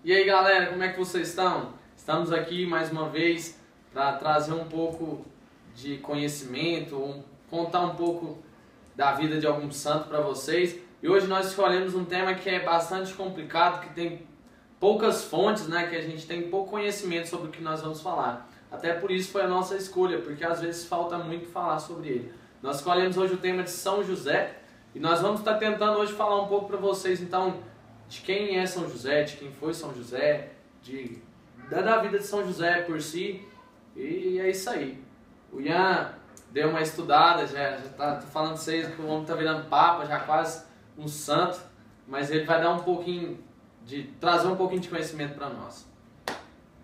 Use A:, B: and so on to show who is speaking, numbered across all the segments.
A: E aí galera, como é que vocês estão? Estamos aqui mais uma vez para trazer um pouco de conhecimento, contar um pouco da vida de algum santo para vocês. E hoje nós escolhemos um tema que é bastante complicado, que tem poucas fontes, né, que a gente tem pouco conhecimento sobre o que nós vamos falar. Até por isso foi a nossa escolha, porque às vezes falta muito falar sobre ele. Nós escolhemos hoje o tema de São José e nós vamos estar tentando hoje falar um pouco para vocês, então, de quem é São José, de quem foi São José, da vida de São José por si, e é isso aí. O Ian deu uma estudada, já tá falando pra vocês que o homem tá virando papa, já quase um santo, mas ele vai dar trazer um pouquinho de conhecimento para nós.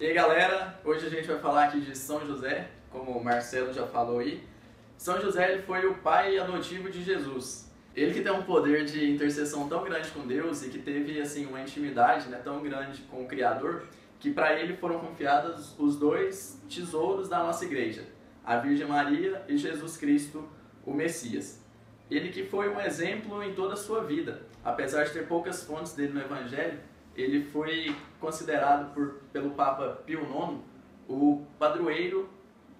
B: E aí galera, hoje a gente vai falar aqui de São José, como o Marcelo já falou aí. São José ele foi o pai adotivo de Jesus. Ele que tem um poder de intercessão tão grande com Deus e que teve assim uma intimidade, né, tão grande com o Criador, que para ele foram confiados os dois tesouros da nossa igreja, a Virgem Maria e Jesus Cristo, o Messias. Ele que foi um exemplo em toda a sua vida. Apesar de ter poucas fontes dele no Evangelho, ele foi considerado pelo Papa Pio IX o padroeiro,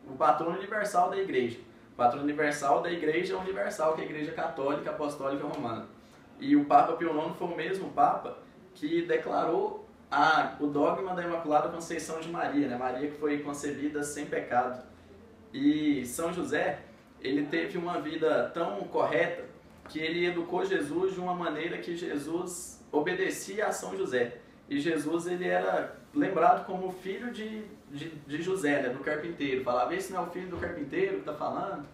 B: o patrono universal da igreja. O patrono universal da igreja universal, que é a Igreja Católica Apostólica Romana. E o Papa Pio IX foi o mesmo Papa que declarou o dogma da Imaculada Conceição de Maria, né? Maria que foi concebida sem pecado. E São José, ele teve uma vida tão correta que ele educou Jesus de uma maneira que Jesus obedecia a São José. E Jesus ele era lembrado como filho de José, né? Do carpinteiro. Falava, esse não é o filho do carpinteiro que está falando?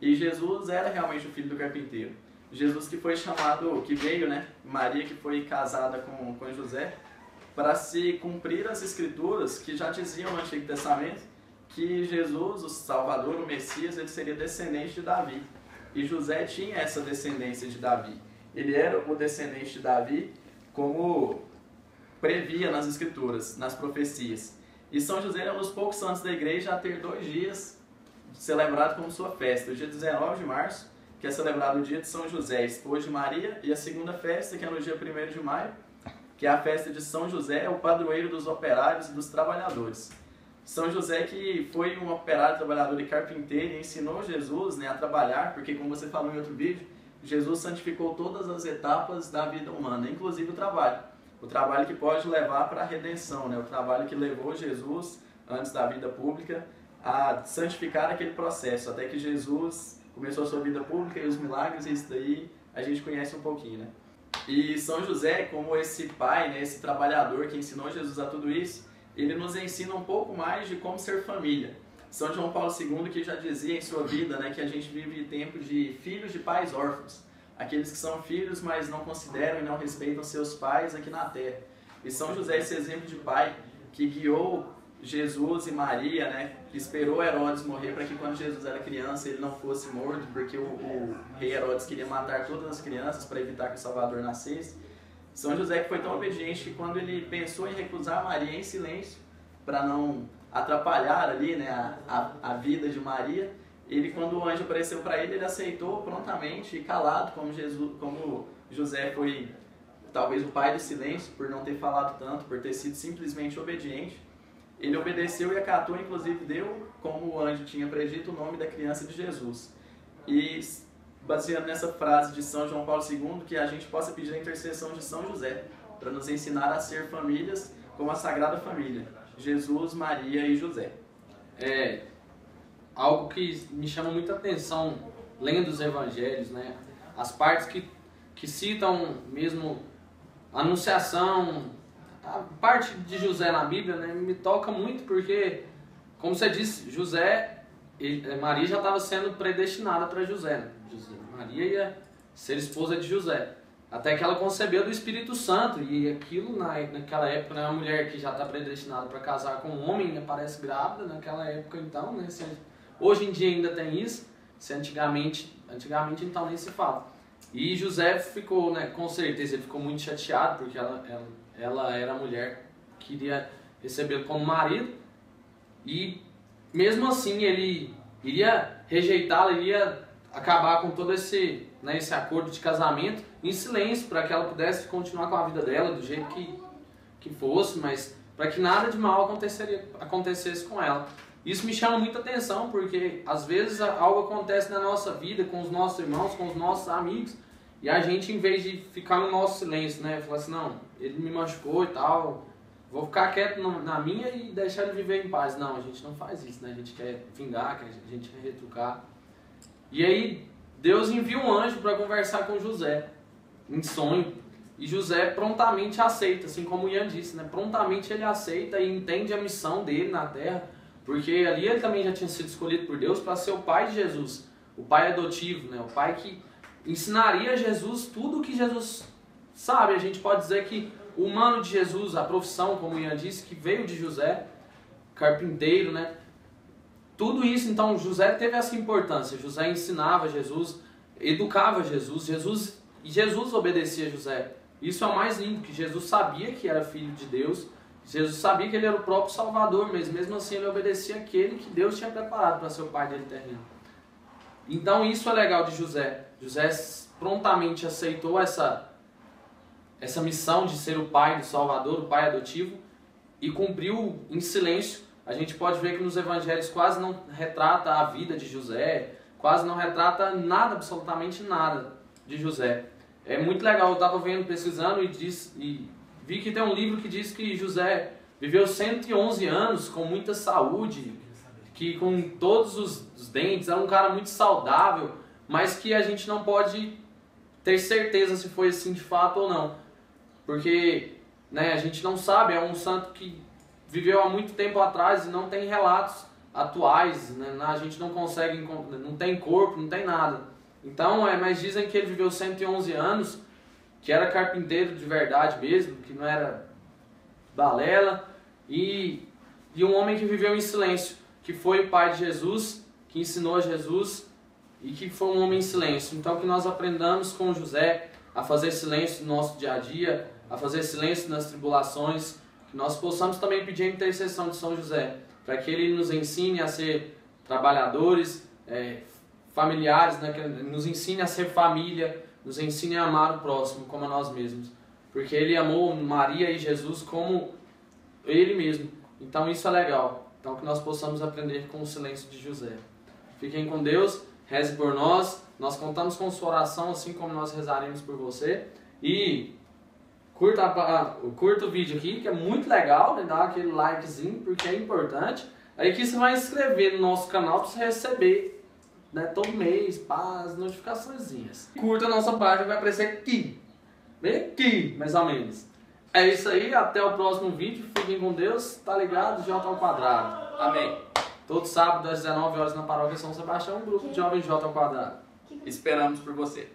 B: E Jesus era realmente o filho do carpinteiro. Jesus que foi chamado, que veio, né? Maria que foi casada com José, para se cumprir as escrituras que já diziam no Antigo Testamento que Jesus, o Salvador, o Messias, ele seria descendente de Davi. E José tinha essa descendência de Davi. Ele era o descendente de Davi, como previa nas escrituras, nas profecias. E São José é um dos poucos santos da igreja a ter 2 dias celebrado como sua festa. O dia 19 de março, que é celebrado o dia de São José, esposo de Maria, e a segunda festa, que é no dia 1º de maio, que é a festa de São José, o padroeiro dos operários e dos trabalhadores. São José que foi um operário, trabalhador e carpinteiro e ensinou Jesus, né, a trabalhar, porque como você falou em outro vídeo, Jesus santificou todas as etapas da vida humana, inclusive o trabalho. O trabalho que pode levar para a redenção, né, o trabalho que levou Jesus, antes da vida pública, a santificar aquele processo, até que Jesus começou a sua vida pública e os milagres, e isso daí a gente conhece um pouquinho, né? E São José, como esse pai, né, esse trabalhador que ensinou Jesus a tudo isso, ele nos ensina um pouco mais de como ser família. São João Paulo II que já dizia em sua vida, né, que a gente vive tempo de filhos de pais órfãos. Aqueles que são filhos, mas não consideram e não respeitam seus pais aqui na terra. E São José é esse exemplo de pai que guiou Jesus e Maria, né, que esperou Herodes morrer para que quando Jesus era criança ele não fosse morto, porque o rei Herodes queria matar todas as crianças para evitar que o Salvador nascesse. São José que foi tão obediente que quando ele pensou em recusar Maria em silêncio, para não atrapalhar ali, né, a vida de Maria, ele, quando o anjo apareceu para ele, ele aceitou prontamente e calado, como José foi talvez o pai do silêncio, por não ter falado tanto, por ter sido simplesmente obediente. Ele obedeceu e acatou, inclusive deu, como o anjo tinha predito, o nome da criança de Jesus. E baseando nessa frase de São João Paulo II, que a gente possa pedir a intercessão de São José, para nos ensinar a ser famílias como a Sagrada Família, Jesus, Maria e José.
A: Algo que me chama muita atenção, lendo os evangelhos, né? As partes que citam mesmo a Anunciação, a parte de José na Bíblia, né, me toca muito porque, como você disse, Maria já estava sendo predestinada para José, né? Maria ia ser esposa de José, até que ela concebeu do Espírito Santo, e aquilo naquela época, né, uma mulher que já está predestinada para casar com um homem aparece grávida naquela época, então, né, hoje em dia ainda tem isso, antigamente então nem se fala. E José ficou, né, com certeza, ele ficou muito chateado, porque ela era a mulher que iria recebê-lo como marido, e mesmo assim ele iria rejeitá-la, iria acabar com todo esse acordo de casamento em silêncio, para que ela pudesse continuar com a vida dela do jeito que que fosse, mas para que nada de mal acontecesse com ela. Isso me chama muita atenção, porque às vezes algo acontece na nossa vida, com os nossos irmãos, com os nossos amigos, e a gente, em vez de ficar no nosso silêncio, né, falar assim, não, ele me machucou e tal, vou ficar quieto na minha e deixar ele viver em paz. Não, a gente não faz isso, né? A gente quer vingar, a gente quer retrucar. E aí, Deus envia um anjo para conversar com José, em sonho. E José prontamente aceita, assim como o Ian disse, né? Prontamente ele aceita e entende a missão dele na terra, porque ali ele também já tinha sido escolhido por Deus para ser o pai de Jesus, o pai adotivo, né? O pai que ensinaria a Jesus tudo o que Jesus sabe. A gente pode dizer que o humano de Jesus, a profissão, como o Ian disse, que veio de José, carpinteiro, né? Tudo isso, então, José teve essa importância. José ensinava Jesus, educava Jesus, e Jesus obedecia a José. Isso é o mais lindo, que Jesus sabia que era filho de Deus, Jesus sabia que ele era o próprio Salvador, mas mesmo assim ele obedecia aquele que Deus tinha preparado para ser o pai dele terreno. Então isso é legal de José. José prontamente aceitou essa missão de ser o pai do Salvador, o pai adotivo, e cumpriu em silêncio. A gente pode ver que nos evangelhos quase não retrata a vida de José, quase não retrata nada, absolutamente nada de José. É muito legal, eu estava vendo, pesquisando e vi que tem um livro que diz que José viveu 111 anos com muita saúde, que com todos os dentes, era um cara muito saudável, mas que a gente não pode ter certeza se foi assim de fato ou não. Porque, né, a gente não sabe, é um santo que viveu há muito tempo atrás e não tem relatos atuais, né? A gente não consegue, não tem corpo, não tem nada. Então, mas dizem que ele viveu 111 anos, que era carpinteiro de verdade mesmo, que não era balela, e um homem que viveu em silêncio, que foi o pai de Jesus, que ensinou a Jesus, e que foi um homem em silêncio. Então, que nós aprendamos com José a fazer silêncio no nosso dia a dia, a fazer silêncio nas tribulações, que nós possamos também pedir a intercessão de São José, para que ele nos ensine a ser trabalhadores, familiares, né? Que nos ensine a ser família, nos ensine a amar o próximo como a nós mesmos, porque ele amou Maria e Jesus como ele mesmo. Então isso é legal. Então que nós possamos aprender com o silêncio de José. Fiquem com Deus, reze por nós, nós contamos com sua oração, assim como nós rezaremos por você. E curta o vídeo aqui, que é muito legal, né? Dá aquele likezinho, porque é importante. Aí aqui você vai inscrever no nosso canal para você receber, né, todo mês, as notificaçõezinhas. Curta a nossa página, vai aparecer aqui. Bem aqui, mais ou menos. É isso aí, até o próximo vídeo. Fiquem com Deus, tá ligado? J ao quadrado.
B: Amém.
A: Todo sábado às 19 horas na paróquia São Sebastião, um grupo de jovens J ao quadrado.
B: Esperamos por você.